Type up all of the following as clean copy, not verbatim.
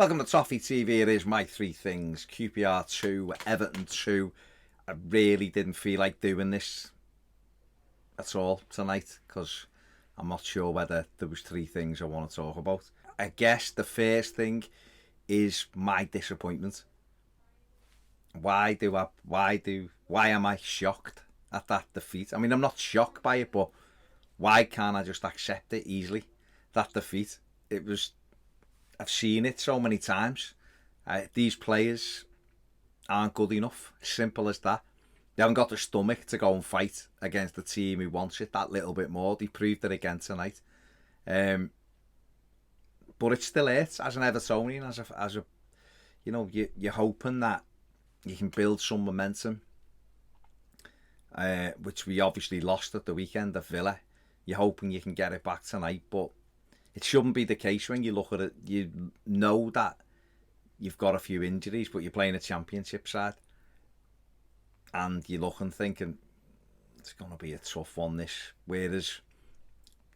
Welcome to Toffee TV. It is my three things. QPR 2, Everton 2. I really didn't feel like doing this at all tonight because I'm not sure whether there was three things I want to talk about. I guess the first thing is my disappointment. Why am I shocked at that defeat? I mean, I'm not shocked by it, but why can't I just accept it easily? That defeat. I've seen it so many times. These players aren't good enough. Simple as that. They haven't got the stomach to go and fight against the team who wants it that little bit more. They proved it again tonight. But it still hurts as an Evertonian, as a you're hoping that you can build some momentum, which we obviously lost at the weekend at Villa. You're hoping you can get it back tonight, but it shouldn't be the case when you look at it. You know that you've got a few injuries, but you're playing a championship side. And you're looking, thinking, it's going to be a tough one, this. Whereas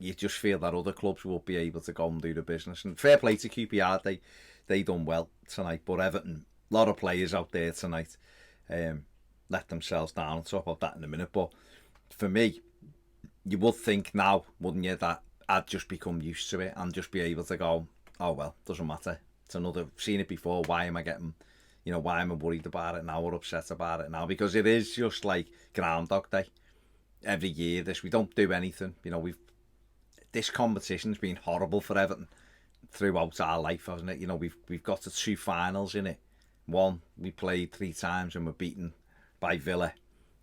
you just feel that other clubs will be able to go and do the business. And fair play to QPR, they done well tonight. But Everton, a lot of players out there tonight let themselves down. I'll talk about that in a minute. But for me, you would think now, wouldn't you, that I'd just become used to it and just be able to go, oh well, doesn't matter. It's another, seen it before. Why am I worried about it now or upset about it now? Because it is just like Groundhog Day. Every year, we don't do anything. This competition's been horrible for Everton throughout our life, hasn't it? We've got to two finals in it. One we played three times and were beaten by Villa,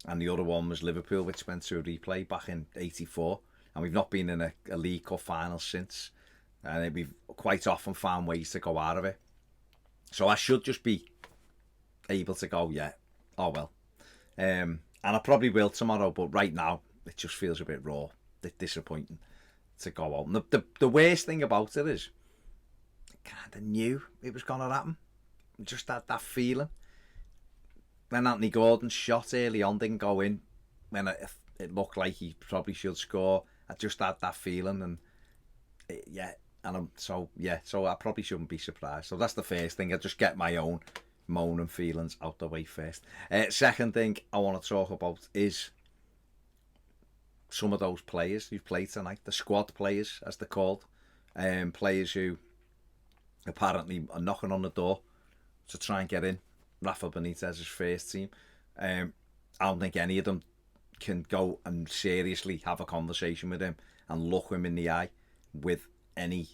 and the other one was Liverpool, which went to a replay back in '84. And we've not been in a League Cup final since. And we've quite often found ways to go out of it. So I should just be able to go, yeah, oh well. And I probably will tomorrow, but right now it just feels a bit raw, a bit disappointing to go out. And the worst thing about it is I kind of knew it was going to happen. Just that feeling. When Anthony Gordon's shot early on didn't go in, when it looked like he probably should score, I just had that feeling, and so I probably shouldn't be surprised. So that's the first thing. I just get my own moaning feelings out the way first. Second thing I want to talk about is some of those players who played tonight, the squad players as they're called, players who apparently are knocking on the door to try and get in Rafa Benitez's first team. I don't think any of them can go and seriously have a conversation with him and look him in the eye with any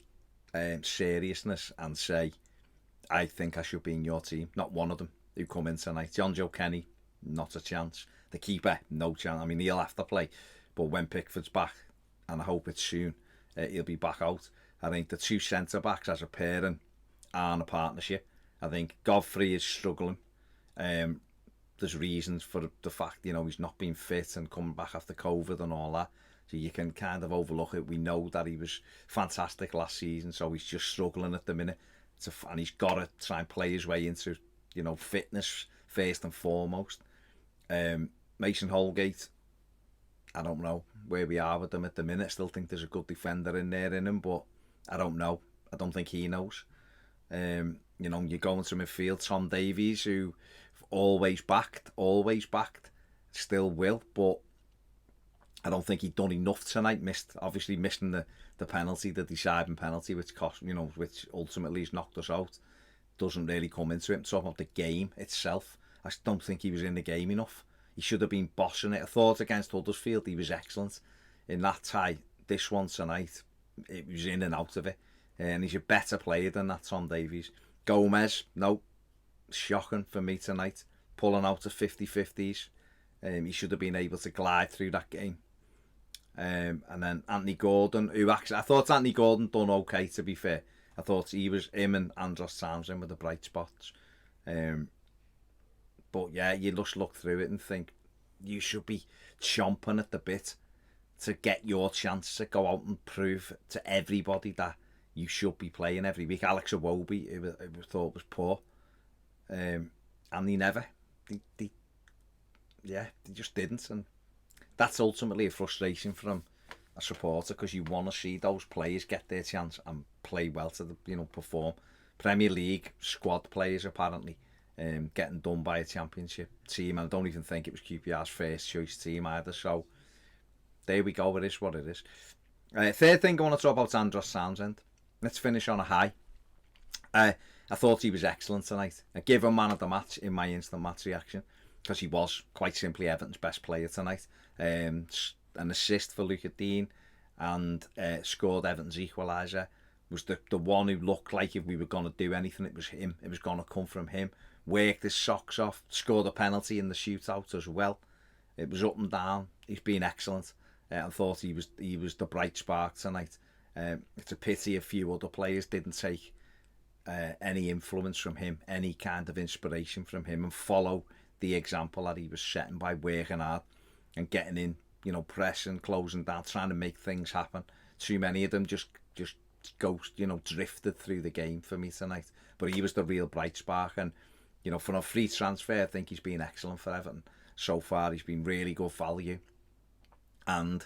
seriousness and say, I think I should be in your team. Not one of them who come in tonight. John Joe Kenny, not a chance. The keeper, no chance. I mean, he'll have to play, but when Pickford's back, and I hope it's soon, he'll be back out. I think the two centre backs as a pairing aren't a partnership. I think Godfrey is struggling. There's reasons for the fact, he's not been fit and coming back after COVID and all that. So you can kind of overlook it. We know that he was fantastic last season, so he's just struggling at the minute. And he's got to try and play his way into, fitness first and foremost. Mason Holgate, I don't know where we are with them at the minute. I still think there's a good defender in there in him, but I don't know. I don't think he knows. You're going to midfield, Tom Davies, who always backed, still will, but I don't think he'd done enough tonight. Missing the penalty, the deciding penalty, which cost, which ultimately has knocked us out. Doesn't really come into it. I'm talking about the game itself. I just don't think he was in the game enough. He should have been bossing it. I thought against Huddersfield he was excellent in that tie. This one tonight, it was in and out of it. And he's a better player than that, Tom Davies. Gomez, no, shocking for me tonight. Pulling out of 50-50s. He should have been able to glide through that game. And then Anthony Gordon, I thought Anthony Gordon done okay, to be fair. I thought him and Andros Townsend were the bright spots. But yeah, you just look through it and think you should be chomping at the bit to get your chance to go out and prove to everybody that you should be playing every week. Alex Iwobi, who thought was poor. And he never. They just didn't. And that's ultimately a frustration from a supporter, because you want to see those players get their chance and play well to perform. Premier League squad players apparently getting done by a championship team, and I don't even think it was QPR's first choice team either. So there we go. It is what it is. Third thing I want to talk about is Andros Townsend. Let's finish on a high. I thought he was excellent tonight. I gave him man of the match in my instant match reaction because he was quite simply Everton's best player tonight. An assist for Luca Dean and scored Everton's equaliser. Was the one who looked like if we were going to do anything, it was him. It was going to come from him. Worked his socks off. Scored a penalty in the shootout as well. It was up and down. He's been excellent. I thought he was the bright spark tonight. It's a pity a few other players didn't take any influence from him, any kind of inspiration from him, and follow the example that he was setting by working hard and getting in, pressing, closing down, trying to make things happen. Too many of them just drifted through the game for me tonight. But he was the real bright spark, and for a free transfer, I think he's been excellent for Everton so far. He's been really good value, and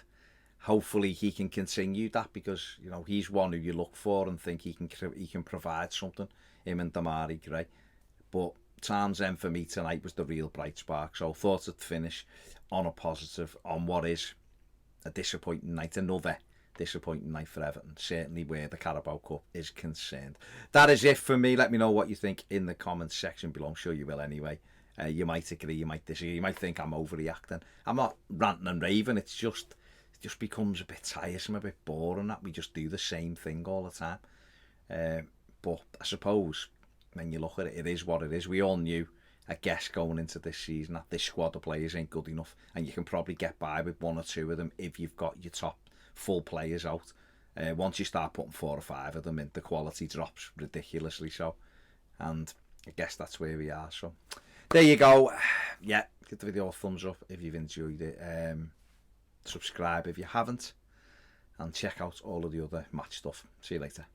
hopefully he can continue that, because he's one who you look for and think he can provide something. Him and Damari Gray, but Townsend for me tonight was the real bright spark. So I thought I'd finish on a positive on what is a disappointing night, another disappointing night for Everton, certainly where the Carabao Cup is concerned. That is it for me. Let me know what you think in the comments section below. I'm sure you will anyway. You might agree, you might disagree, you might think I'm overreacting. I'm not ranting and raving. It just becomes a bit tiresome, a bit boring that we just do the same thing all the time. But I suppose when you look at it, it is what it is. We all knew, I guess, going into this season that this squad of players ain't good enough, and you can probably get by with one or two of them if you've got your top full players out. Once you start putting 4 or 5 of them in, the quality drops ridiculously so, and I guess that's where we are. So there you go. Yeah, give the video a thumbs up if you've enjoyed it. Subscribe if you haven't, and check out all of the other match stuff. See you later.